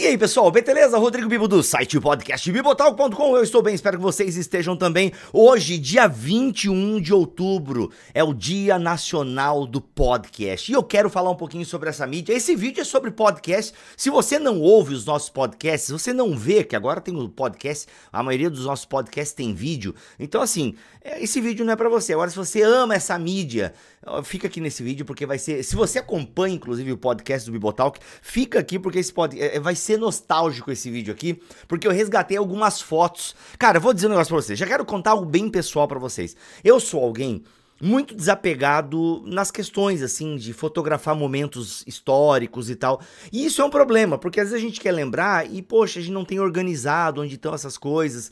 E aí pessoal, beleza? Rodrigo Bibo do site podcast bibotalk.com. Eu estou bem, espero que vocês estejam também. Hoje, dia 21 de outubro, é o Dia Nacional do Podcast. E eu quero falar um pouquinho sobre essa mídia. Esse vídeo é sobre podcast. Se você não ouve os nossos podcasts, você não vê, que agora tem o podcast, a maioria dos nossos podcasts tem vídeo. Então assim, esse vídeo não é pra você. Agora, se você ama essa mídia, fica aqui nesse vídeo, porque vai ser... Se você acompanha, inclusive, o podcast do Bibotalk, fica aqui, porque esse vai ser nostálgico esse vídeo aqui, porque eu resgatei algumas fotos. Cara, eu vou dizer um negócio pra vocês. Já quero contar algo bem pessoal pra vocês. Eu sou alguém muito desapegado nas questões, assim, de fotografar momentos históricos e tal. E isso é um problema, porque às vezes a gente quer lembrar e, poxa, a gente não tem organizado onde estão essas coisas.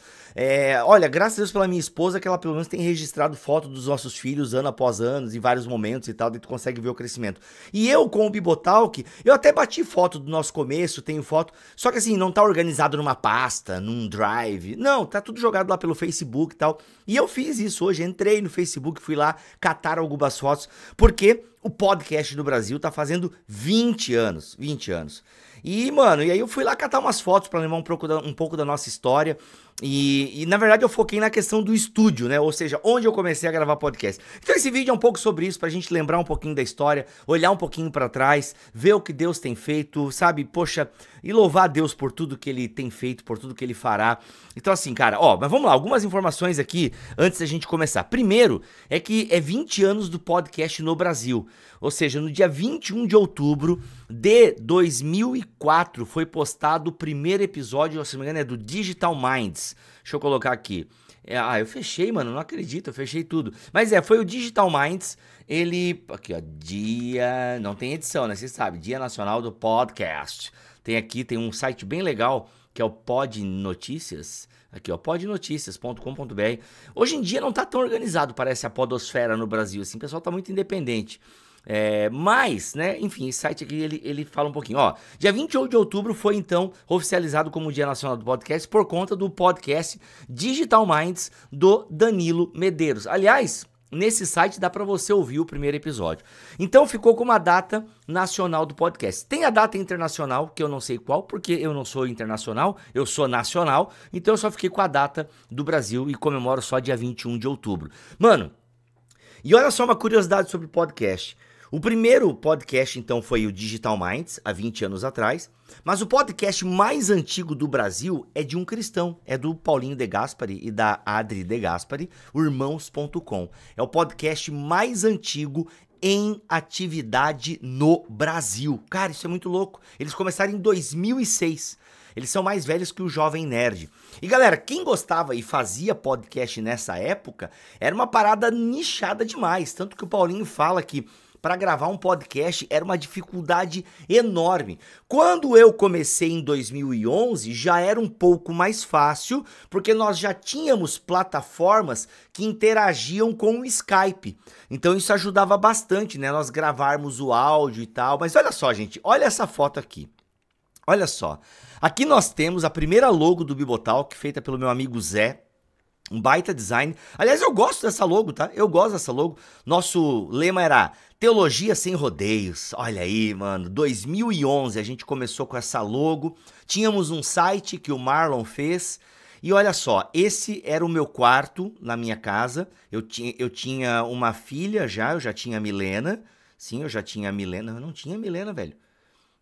Olha, graças a Deus pela minha esposa, que ela pelo menos tem registrado foto dos nossos filhos ano após ano, em vários momentos e tal, daí tu consegue ver o crescimento. E eu, com o Bibotalk, eu até bati foto do nosso começo, tenho foto, só que assim, não tá organizado numa pasta, num drive. Não, tá tudo jogado lá pelo Facebook e tal. E eu fiz isso hoje, entrei no Facebook, fui lá catar algumas fotos, porque o podcast do Brasil tá fazendo 20 anos. E, mano, e aí eu fui lá catar umas fotos pra lembrar um pouco da nossa história. E na verdade eu foquei na questão do estúdio, né? Ou seja, onde eu comecei a gravar podcast. Então esse vídeo é um pouco sobre isso, pra gente lembrar um pouquinho da história, olhar um pouquinho pra trás, ver o que Deus tem feito, sabe? Poxa, e louvar a Deus por tudo que Ele tem feito, por tudo que Ele fará. Então assim, cara, mas vamos lá, algumas informações aqui antes da gente começar. Primeiro, é que é 20 anos do podcast no Brasil. Ou seja, no dia 21 de outubro de 2004 foi postado o primeiro episódio, se não me engano, é do Digital Minds. Deixa eu colocar aqui. Eu fechei, mano, não acredito, eu fechei tudo. Mas foi o Digital Minds, ele... Aqui, ó, dia... Não tem edição, né? Você sabe, Dia Nacional do Podcast. Tem um site bem legal, que é o Pod Notícias. Aqui, ó, podnoticias.com.br. Hoje em dia não tá tão organizado, parece, a podosfera no Brasil, assim, o pessoal tá muito independente. Mas, né, enfim, esse site aqui, ele fala um pouquinho, ó. Dia 28 de outubro foi, então, oficializado como Dia Nacional do Podcast por conta do podcast Digital Minds do Danilo Medeiros. Aliás, nesse site dá pra você ouvir o primeiro episódio. Então ficou com uma data nacional do podcast. Tem a data internacional, que eu não sei qual, porque eu não sou internacional, eu sou nacional, então eu só fiquei com a data do Brasil e comemoro só dia 21 de outubro. Mano, e olha só uma curiosidade sobre podcast. O primeiro podcast, então, foi o Digital Minds, há 20 anos atrás, mas o podcast mais antigo do Brasil é de um cristão, é do Paulinho De Gasperi e da Adri De Gasperi, o Irmãos.com. É o podcast mais antigo em atividade no Brasil. Cara, isso é muito louco. Eles começaram em 2006. Eles são mais velhos que o Jovem Nerd. E galera, quem gostava e fazia podcast nessa época, era uma parada nichada demais. Tanto que o Paulinho fala que para gravar um podcast era uma dificuldade enorme. Quando eu comecei em 2011, já era um pouco mais fácil, porque nós já tínhamos plataformas que interagiam com o Skype. Então isso ajudava bastante, né? Nós gravarmos o áudio e tal. Mas olha só, gente, olha essa foto aqui. Olha só. Aqui nós temos a primeira logo do Bibotalk, feita pelo meu amigo Zé. Um baita design. Aliás, eu gosto dessa logo, tá? Eu gosto dessa logo. Nosso lema era Teologia Sem Rodeios. Olha aí, mano. 2011 a gente começou com essa logo. Tínhamos um site que o Marlon fez. E olha só, esse era o meu quarto na minha casa. Eu tinha uma filha eu já tinha a Milena. Sim, eu já tinha a Milena. Eu não tinha a Milena, velho.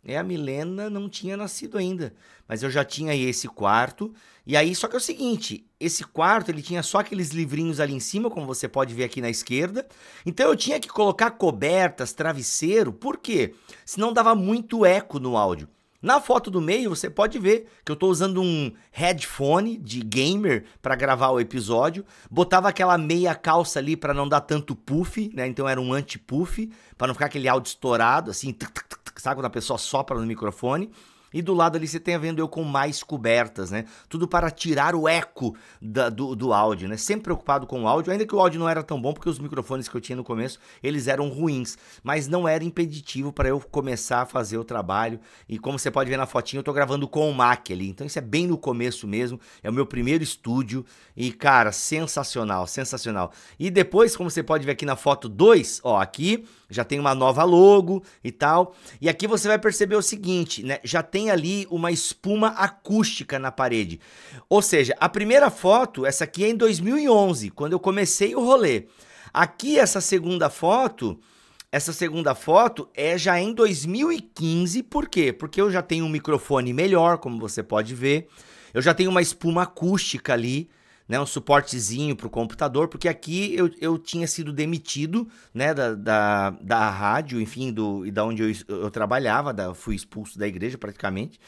A Milena não tinha nascido ainda, mas eu já tinha esse quarto, e aí só que é o seguinte, esse quarto ele tinha só aqueles livrinhos ali em cima, como você pode ver aqui na esquerda, então eu tinha que colocar cobertas, travesseiro, por quê? Senão dava muito eco no áudio. Na foto do meio você pode ver que eu tô usando um headphone de gamer para gravar o episódio, botava aquela meia calça ali para não dar tanto puff, né? Então era um anti-puff, para não ficar aquele áudio estourado, assim, sabe quando a pessoa sopra no microfone? E do lado ali você tem vendo eu com mais cobertas, né? Tudo para tirar o eco do áudio, né? Sempre preocupado com o áudio, ainda que o áudio não era tão bom, porque os microfones que eu tinha no começo, eles eram ruins. Mas não era impeditivo para eu começar a fazer o trabalho. E como você pode ver na fotinha, eu tô gravando com o Mac ali. Então isso é bem no começo mesmo. É o meu primeiro estúdio. E, cara, sensacional, sensacional. E depois, como você pode ver aqui na foto 2, ó, aqui já tem uma nova logo e tal. E aqui você vai perceber o seguinte, né? Já tem tem ali uma espuma acústica na parede. Ou seja, a primeira foto, essa aqui é em 2011, quando eu comecei o rolê. Aqui, essa segunda foto é já em 2015, por quê? Porque eu já tenho um microfone melhor, como você pode ver, eu já tenho uma espuma acústica ali, né, um suportezinho para o computador, porque aqui eu tinha sido demitido, né, da rádio, enfim, e da onde eu trabalhava, fui expulso da igreja praticamente.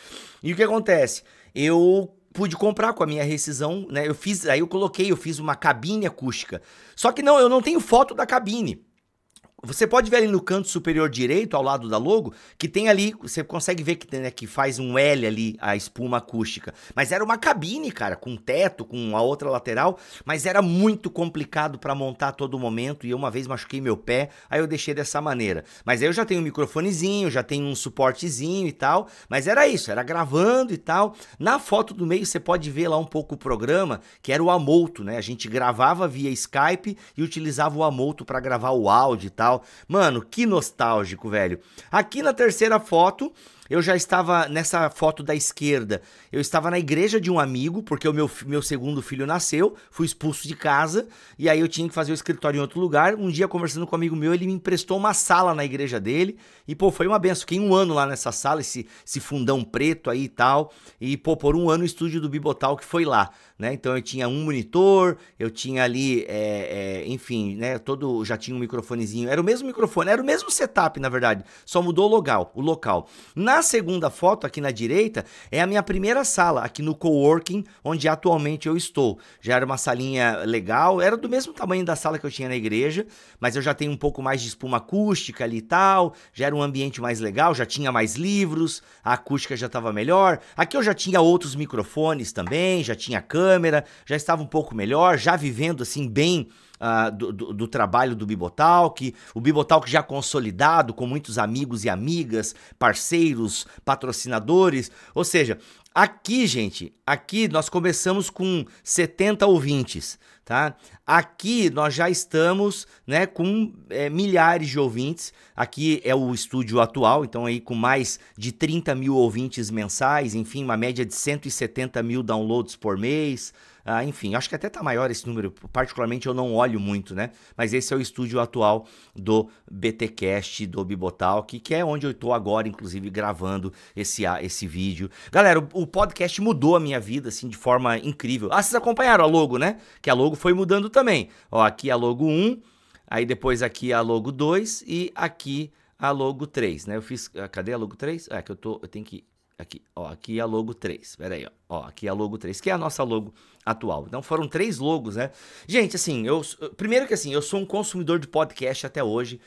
E o que acontece? Eu pude comprar com a minha rescisão, né, eu fiz uma cabine acústica. Só que não, eu não tenho foto da cabine. Você pode ver ali no canto superior direito, ao lado da logo, que tem ali, você consegue ver que, né, que faz um L ali, a espuma acústica. Mas era uma cabine, cara, com teto, com a outra lateral, mas era muito complicado para montar a todo momento, e eu uma vez machuquei meu pé, aí eu deixei dessa maneira. Mas aí eu já tenho um microfonezinho, já tenho um suportezinho e tal, mas era isso, era gravando e tal. Na foto do meio você pode ver lá um pouco o programa, que era o Amolto, né? A gente gravava via Skype e utilizava o Amolto para gravar o áudio e tal. Mano, que nostálgico, velho. Aqui na terceira foto, eu já estava, nessa foto da esquerda, eu estava na igreja de um amigo, porque o meu segundo filho nasceu, fui expulso de casa, e aí eu tinha que fazer o escritório em outro lugar. Um dia, conversando com um amigo meu, ele me emprestou uma sala na igreja dele, e pô, foi uma benção. Fiquei 1 ano lá nessa sala, esse fundão preto aí e tal, e pô, por 1 ano o estúdio do Bibotalk foi lá, né? Então eu tinha um monitor, eu tinha ali, enfim, né, já tinha um microfonezinho, era o mesmo microfone, era o mesmo setup, na verdade, só mudou o local. Na segunda foto, aqui na direita, é a minha primeira sala, aqui no coworking, onde atualmente eu estou. Já era uma salinha legal, era do mesmo tamanho da sala que eu tinha na igreja, mas eu já tenho um pouco mais de espuma acústica ali e tal, já era um ambiente mais legal, já tinha mais livros, a acústica já estava melhor. Aqui eu já tinha outros microfones também, já tinha câmera, já estava um pouco melhor, já vivendo assim bem do trabalho do Bibotalk, o Bibotalk já consolidado, com muitos amigos e amigas, parceiros, patrocinadores, ou seja, aqui, gente, aqui nós começamos com 70 ouvintes, tá? Aqui nós já estamos, né, com milhares de ouvintes. Aqui é o estúdio atual, então aí com mais de 30 mil ouvintes mensais, enfim, uma média de 170 mil downloads por mês. Enfim, acho que até tá maior esse número, particularmente eu não olho muito, né? Mas esse é o estúdio atual do BTcast, do Bibotalk, que é onde eu tô agora, inclusive, gravando esse vídeo. Galera, o podcast mudou a minha vida, assim, de forma incrível. Vocês acompanharam a logo, né? Que a logo foi mudando também. Ó, aqui a logo 1, aí depois aqui a logo 2 e aqui a logo 3, né? Eu fiz... Cadê a logo 3? Que eu tenho que... Aqui, ó, aqui é a logo 3, pera aí, ó, aqui é a logo 3, que é a nossa logo atual. Então foram 3 logos, né? Gente, assim, primeiro que assim, eu sou um consumidor de podcast até hoje,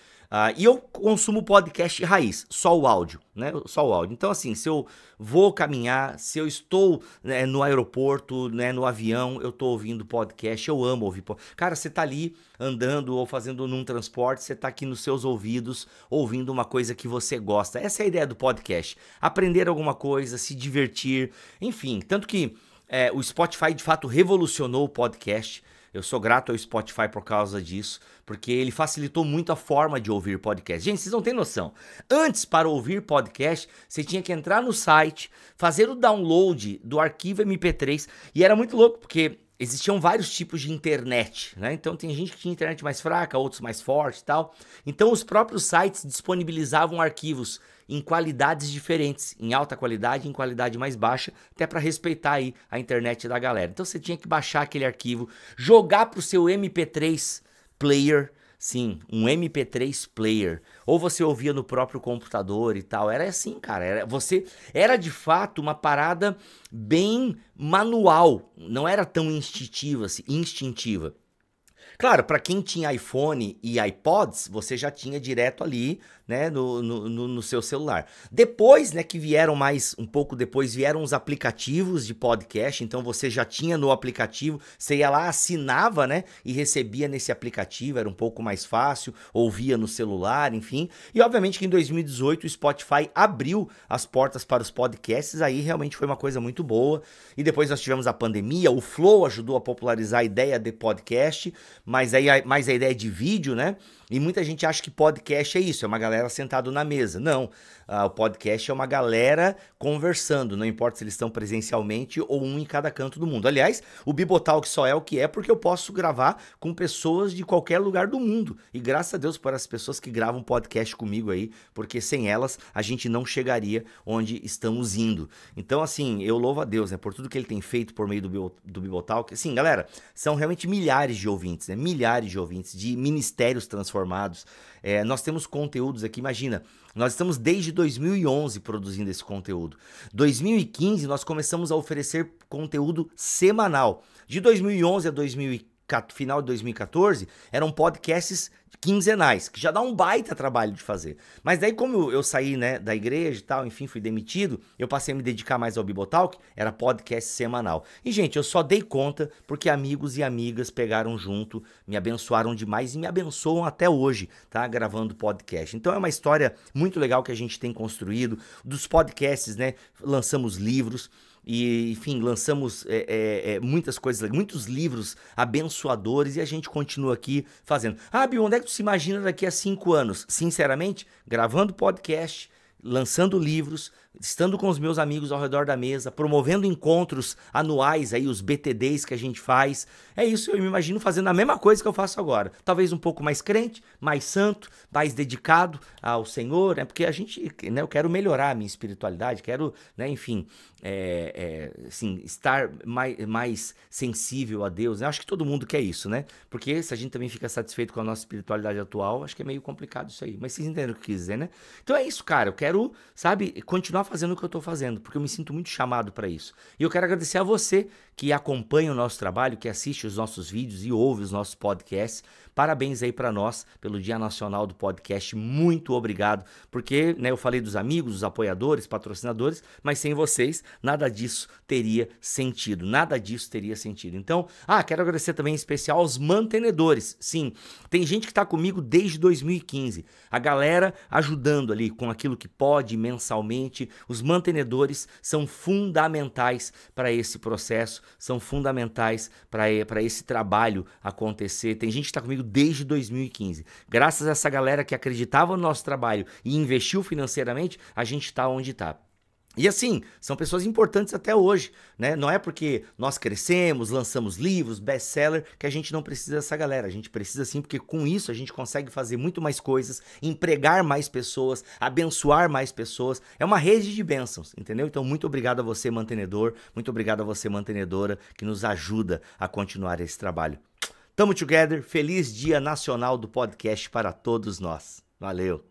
e eu consumo podcast raiz, só o áudio, né? Só o áudio. Então, assim, se eu vou caminhar, se eu estou, né, no aeroporto, né, no avião, eu tô ouvindo podcast, eu amo ouvir podcast. Cara, você tá ali andando ou fazendo num transporte, você tá aqui nos seus ouvidos, ouvindo uma coisa que você gosta. Essa é a ideia do podcast. Aprender alguma coisa, se divertir, enfim. Tanto que o Spotify, de fato, revolucionou o podcast. Eu sou grato ao Spotify por causa disso, porque ele facilitou muito a forma de ouvir podcast. Gente, vocês não têm noção. Antes, para ouvir podcast, você tinha que entrar no site, fazer o download do arquivo MP3, e era muito louco, porque existiam vários tipos de internet, né? Então tem gente que tinha internet mais fraca, outros mais forte e tal. Então os próprios sites disponibilizavam arquivos em qualidades diferentes, em alta qualidade e em qualidade mais baixa, até para respeitar aí a internet da galera. Então você tinha que baixar aquele arquivo, jogar pro seu MP3 player, sim, um MP3 player, ou você ouvia no próprio computador e tal. Era assim, cara, era de fato uma parada bem manual, não era tão instintiva assim, instintiva. Claro, para quem tinha iPhone e iPods, você já tinha direto ali, né, no seu celular. Depois, né, que vieram um pouco depois, vieram os aplicativos de podcast, então você já tinha no aplicativo, você ia lá, assinava, né, e recebia nesse aplicativo, era um pouco mais fácil, ouvia no celular, enfim. E obviamente que em 2018 o Spotify abriu as portas para os podcasts, aí realmente foi uma coisa muito boa. E depois nós tivemos a pandemia, o Flow ajudou a popularizar a ideia de podcast, mas aí mais a ideia de vídeo, né? E muita gente acha que podcast é isso, é uma galera sentado na mesa. Não, o podcast é uma galera conversando, não importa se eles estão presencialmente ou um em cada canto do mundo. Aliás, o Bibotalk só é o que é porque eu posso gravar com pessoas de qualquer lugar do mundo. E graças a Deus por as pessoas que gravam podcast comigo aí, porque sem elas a gente não chegaria onde estamos indo. Então, assim, eu louvo a Deus, né, por tudo que ele tem feito por meio do Bibotalk. Assim, galera, são realmente milhares de ouvintes, né? Milhares de ouvintes, de ministérios transformados. Nós temos conteúdos aqui, imagina, nós estamos desde 2011 produzindo esse conteúdo. 2015 nós começamos a oferecer conteúdo semanal. De 2011 a final de 2014 eram podcasts quinzenais, que já dá um baita trabalho de fazer. Mas daí como eu saí, né, da igreja e tal, enfim, fui demitido, eu passei a me dedicar mais ao Bibotalk, era podcast semanal. E gente, eu só dei conta porque amigos e amigas pegaram junto, me abençoaram demais e me abençoam até hoje, tá, gravando podcast. Então é uma história muito legal que a gente tem construído, dos podcasts, né, lançamos livros, e, enfim, lançamos muitas coisas, muitos livros abençoadores e a gente continua aqui fazendo. Ah, Bill, onde é que tu se imagina daqui a 5 anos? Sinceramente, gravando podcast, lançando livros, estando com os meus amigos ao redor da mesa, promovendo encontros anuais, aí os BTDs que a gente faz. É isso, eu me imagino fazendo a mesma coisa que eu faço agora. Talvez um pouco mais crente, mais santo, mais dedicado ao Senhor, né? Porque a gente, né, eu quero melhorar a minha espiritualidade, quero, né, enfim, assim, estar mais sensível a Deus, né? Acho que todo mundo quer isso, né? Porque se a gente também fica satisfeito com a nossa espiritualidade atual, acho que é meio complicado isso aí. Mas vocês entenderam o que eu quis dizer, né? Então é isso, cara. Eu quero, sabe, continuar fazendo o que eu tô fazendo, porque eu me sinto muito chamado para isso. E eu quero agradecer a você que acompanha o nosso trabalho, que assiste os nossos vídeos e ouve os nossos podcasts. Parabéns aí para nós pelo Dia Nacional do Podcast. Muito obrigado, porque, né, eu falei dos amigos, dos apoiadores, patrocinadores, mas sem vocês nada disso teria sentido. Nada disso teria sentido. Então, quero agradecer também em especial aos mantenedores. Sim, tem gente que está comigo desde 2015. A galera ajudando ali com aquilo que pode mensalmente. Os mantenedores são fundamentais para esse processo, são fundamentais para esse trabalho acontecer. Tem gente que está comigo desde 2015. Graças a essa galera que acreditava no nosso trabalho e investiu financeiramente, a gente está onde está. E assim, são pessoas importantes até hoje, né? Não é porque nós crescemos, lançamos livros, best-seller, que a gente não precisa dessa galera. A gente precisa sim, porque com isso a gente consegue fazer muito mais coisas, empregar mais pessoas, abençoar mais pessoas. É uma rede de bênçãos, entendeu? Então, muito obrigado a você, mantenedor, muito obrigado a você, mantenedora, que nos ajuda a continuar esse trabalho. Tamo together, feliz Dia Nacional do Podcast para todos nós. Valeu!